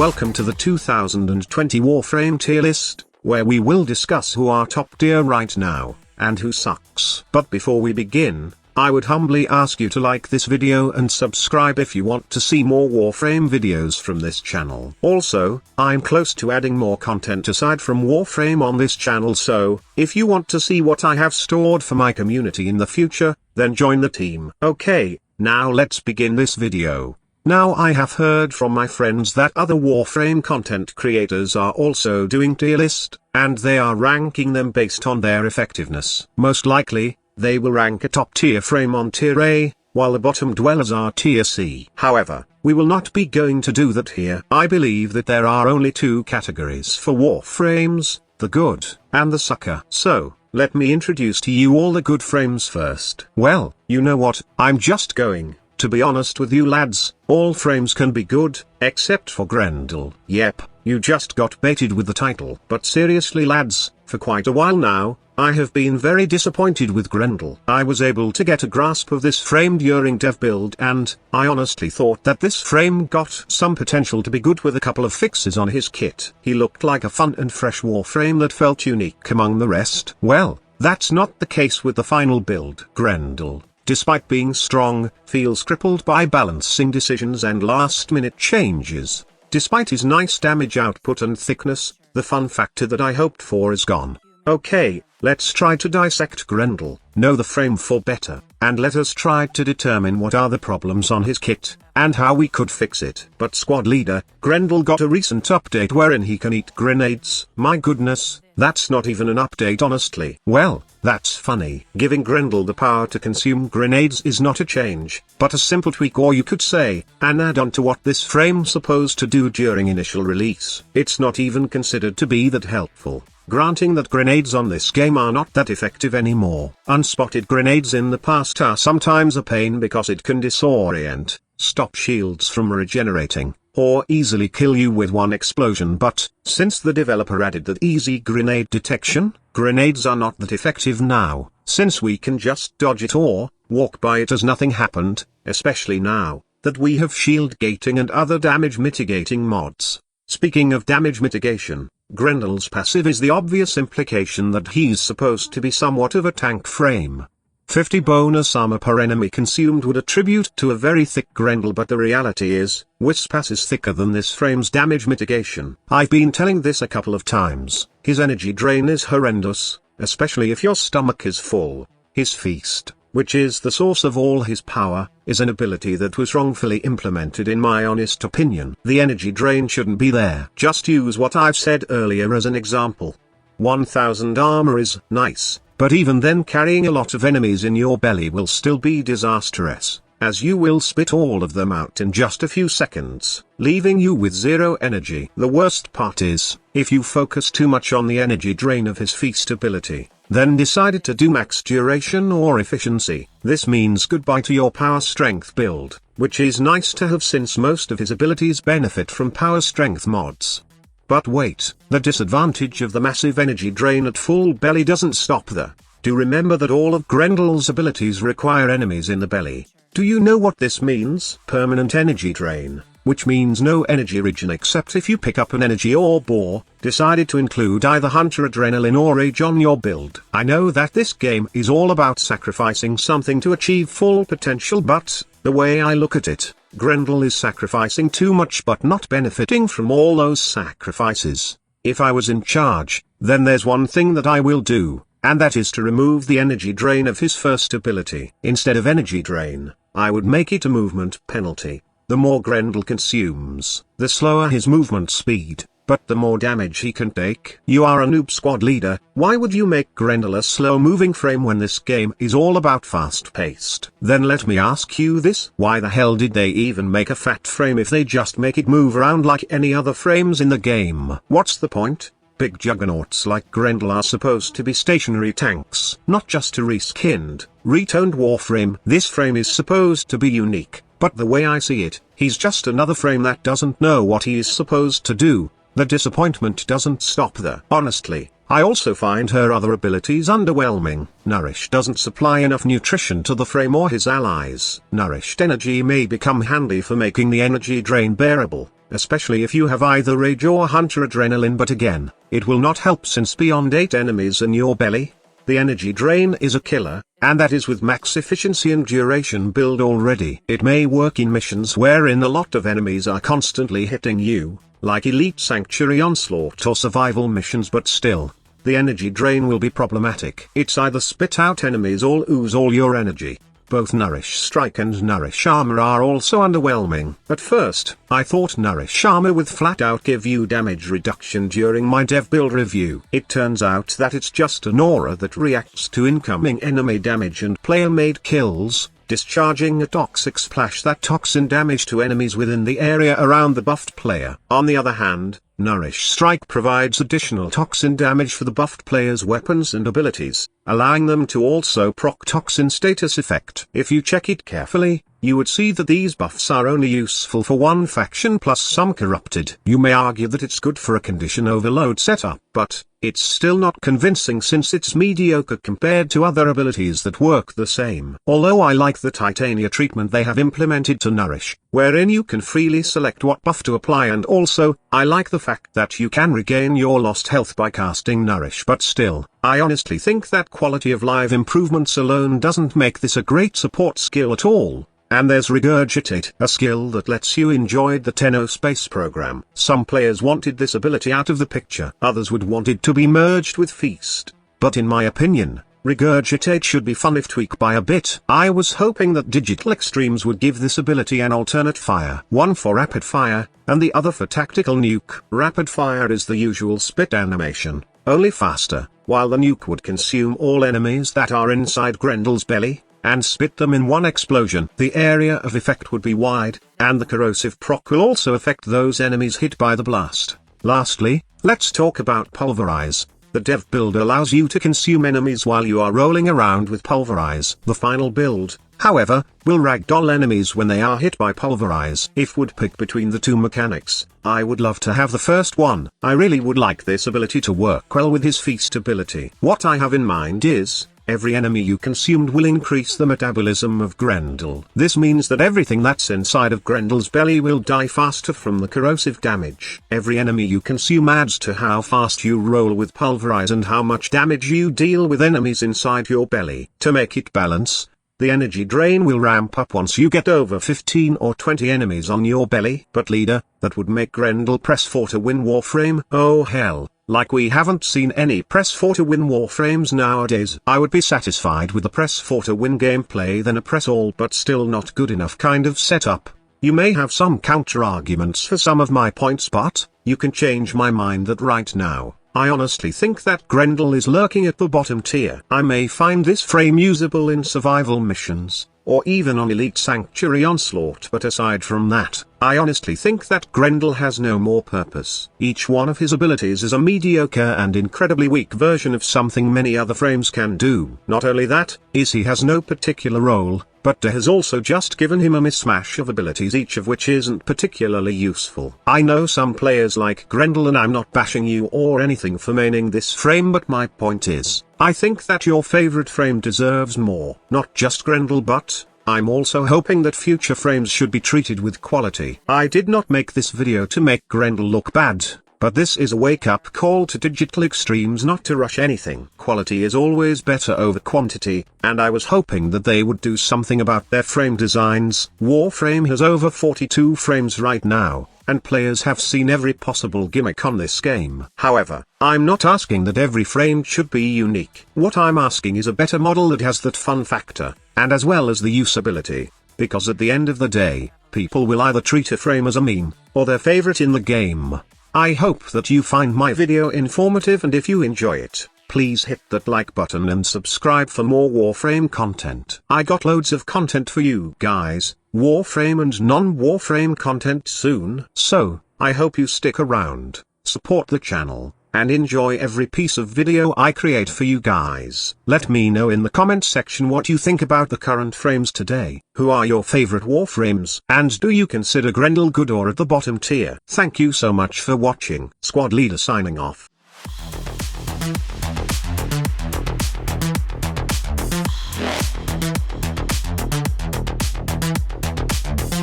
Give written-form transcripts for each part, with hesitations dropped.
Welcome to the 2020 Warframe tier list, where we will discuss who are top tier right now, and who sucks. But before we begin, I would humbly ask you to like this video and subscribe if you want to see more Warframe videos from this channel. Also, I'm close to adding more content aside from Warframe on this channel, so, if you want to see what I have stored for my community in the future, then join the team. Okay, now let's begin this video. Now I have heard from my friends that other Warframe content creators are also doing tier list, and they are ranking them based on their effectiveness. Most likely, they will rank a top tier frame on tier A, while the bottom dwellers are tier C. However, we will not be going to do that here. I believe that there are only two categories for Warframes, the good, and the sucker. So, let me introduce to you all the good frames first. Well, you know what, I'm just going to be honest with you lads, all frames can be good, except for Grendel. Yep, you just got baited with the title. But seriously lads, for quite a while now, I have been very disappointed with Grendel. I was able to get a grasp of this frame during dev build, and I honestly thought that this frame got some potential to be good with a couple of fixes on his kit. He looked like a fun and fresh Warframe that felt unique among the rest. Well, that's not the case with the final build. Grendel, despite being strong, feels crippled by balancing decisions and last-minute changes. Despite his nice damage output and thickness, the fun factor that I hoped for is gone. Okay, let's try to dissect Grendel, know the frame for better, and let us try to determine what are the problems on his kit, and how we could fix it. But squad leader, Grendel got a recent update wherein he can eat grenades. My goodness, that's not even an update honestly. Well, that's funny. Giving Grendel the power to consume grenades is not a change, but a simple tweak, or you could say, an add-on to what this frame's supposed to do during initial release. It's not even considered to be that helpful. Granting that grenades on this game are not that effective anymore. Unspotted grenades in the past are sometimes a pain because it can disorient, stop shields from regenerating, or easily kill you with one explosion. But, since the developer added that easy grenade detection, grenades are not that effective now, since we can just dodge it or walk by it as nothing happened, especially now that we have shield gating and other damage mitigating mods. Speaking of damage mitigation, Grendel's passive is the obvious implication that he's supposed to be somewhat of a tank frame. 50 bonus armor per enemy consumed would attribute to a very thick Grendel, but the reality is, Wispass is thicker than this frame's damage mitigation. I've been telling this a couple of times. His energy drain is horrendous, especially if your stomach is full. His feast, which is the source of all his power, is an ability that was wrongfully implemented in my honest opinion. The energy drain shouldn't be there. Just use what I've said earlier as an example. 1000 armor is nice, but even then carrying a lot of enemies in your belly will still be disastrous, as you will spit all of them out in just a few seconds, leaving you with zero energy. The worst part is, if you focus too much on the energy drain of his feast ability, then decided to do max duration or efficiency, this means goodbye to your power strength build, which is nice to have since most of his abilities benefit from power strength mods. But wait, the disadvantage of the massive energy drain at full belly doesn't stop there. Do remember that all of Grendel's abilities require enemies in the belly. Do you know what this means? Permanent energy drain, which means no energy regen except if you pick up an energy orb or decided to include either Hunter Adrenaline or Rage on your build. I know that this game is all about sacrificing something to achieve full potential, but the way I look at it, Grendel is sacrificing too much but not benefiting from all those sacrifices. If I was in charge, then there's one thing that I will do, and that is to remove the energy drain of his first ability. Instead of energy drain, I would make it a movement penalty. The more Grendel consumes, the slower his movement speed, but the more damage he can take. You are a noob squad leader. Why would you make Grendel a slow-moving frame when this game is all about fast-paced? Then let me ask you this: why the hell did they even make a fat frame if they just make it move around like any other frames in the game? What's the point? Big juggernauts like Grendel are supposed to be stationary tanks, not just a reskinned, retoned Warframe. This frame is supposed to be unique, but the way I see it, he's just another frame that doesn't know what he is supposed to do. The disappointment doesn't stop there. Honestly, I also find her other abilities underwhelming. Nourish doesn't supply enough nutrition to the frame or his allies. Nourished energy may become handy for making the energy drain bearable, especially if you have either Rage or Hunter Adrenaline, but again, it will not help since beyond 8 enemies in your belly, the energy drain is a killer, and that is with max efficiency and duration build already. It may work in missions wherein a lot of enemies are constantly hitting you, like Elite Sanctuary Onslaught or survival missions, but still, the energy drain will be problematic. It's either spit out enemies or ooze all your energy. Both Nourish Strike and Nourish Armor are also underwhelming. At first, I thought Nourish Armor would flat out give you damage reduction during my dev build review. It turns out that it's just an aura that reacts to incoming enemy damage and player-made kills, discharging a toxic splash that toxin damage to enemies within the area around the buffed player. On the other hand, Nourish Strike provides additional toxin damage for the buffed player's weapons and abilities, allowing them to also proc toxin status effect. If you check it carefully, you would see that these buffs are only useful for one faction plus some corrupted. You may argue that it's good for a condition overload setup, but it's still not convincing since it's mediocre compared to other abilities that work the same. Although I like the Titania treatment they have implemented to Nourish, wherein you can freely select what buff to apply, and also, I like the fact that you can regain your lost health by casting Nourish, but still, I honestly think that quality of life improvements alone doesn't make this a great support skill at all. And there's Regurgitate, a skill that lets you enjoy the Tenno space program. Some players wanted this ability out of the picture, others would want it to be merged with Feast. But in my opinion, Regurgitate should be fun if tweaked by a bit. I was hoping that Digital Extremes would give this ability an alternate fire. One for rapid fire, and the other for tactical nuke. Rapid fire is the usual spit animation, only faster, while the nuke would consume all enemies that are inside Grendel's belly, and spit them in one explosion. The area of effect would be wide, and the corrosive proc will also affect those enemies hit by the blast. Lastly, let's talk about pulverize. The dev build allows you to consume enemies while you are rolling around with pulverize. The final build, however, will ragdoll enemies when they are hit by pulverize. If would pick between the two mechanics, I would love to have the first one. I really would like this ability to work well with his Feast ability. What I have in mind is, every enemy you consumed will increase the metabolism of Grendel. This means that everything that's inside of Grendel's belly will die faster from the corrosive damage. Every enemy you consume adds to how fast you roll with pulverize and how much damage you deal with enemies inside your belly. To make it balance, the energy drain will ramp up once you get over 15 or 20 enemies on your belly. But leader, that would make Grendel press 4 to win Warframe. Oh hell. Like we haven't seen any press 4 to win Warframes nowadays. I would be satisfied with a press 4 to win gameplay than a press all but still not good enough kind of setup. You may have some counter arguments for some of my points, but you can change my mind that right now, I honestly think that Grendel is lurking at the bottom tier. I may find this frame usable in survival missions, or even on Elite Sanctuary Onslaught, but aside from that, I honestly think that Grendel has no more purpose. Each one of his abilities is a mediocre and incredibly weak version of something many other frames can do. Not only that, he has no particular role, but has also just given him a mismatch of abilities, each of which isn't particularly useful. I know some players like Grendel, and I'm not bashing you or anything for maining this frame, but my point is, I think that your favorite frame deserves more. Not just Grendel, but I'm also hoping that future frames should be treated with quality. I did not make this video to make Grendel look bad, but this is a wake-up call to Digital Extremes not to rush anything. Quality is always better over quantity, and I was hoping that they would do something about their frame designs. Warframe has over 42 frames right now, and players have seen every possible gimmick on this game. However, I'm not asking that every frame should be unique. What I'm asking is a better model that has that fun factor, and as well as the usability, because at the end of the day, people will either treat a frame as a meme, or their favorite in the game. I hope that you find my video informative, and if you enjoy it, please hit that like button and subscribe for more Warframe content. I got loads of content for you guys, Warframe and non-Warframe content soon. So, I hope you stick around, support the channel, and enjoy every piece of video I create for you guys. Let me know in the comment section what you think about the current frames today. Who are your favorite Warframes? And do you consider Grendel good or at the bottom tier? Thank you so much for watching. Squad Leader signing off.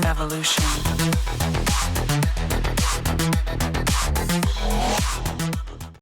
Evolution.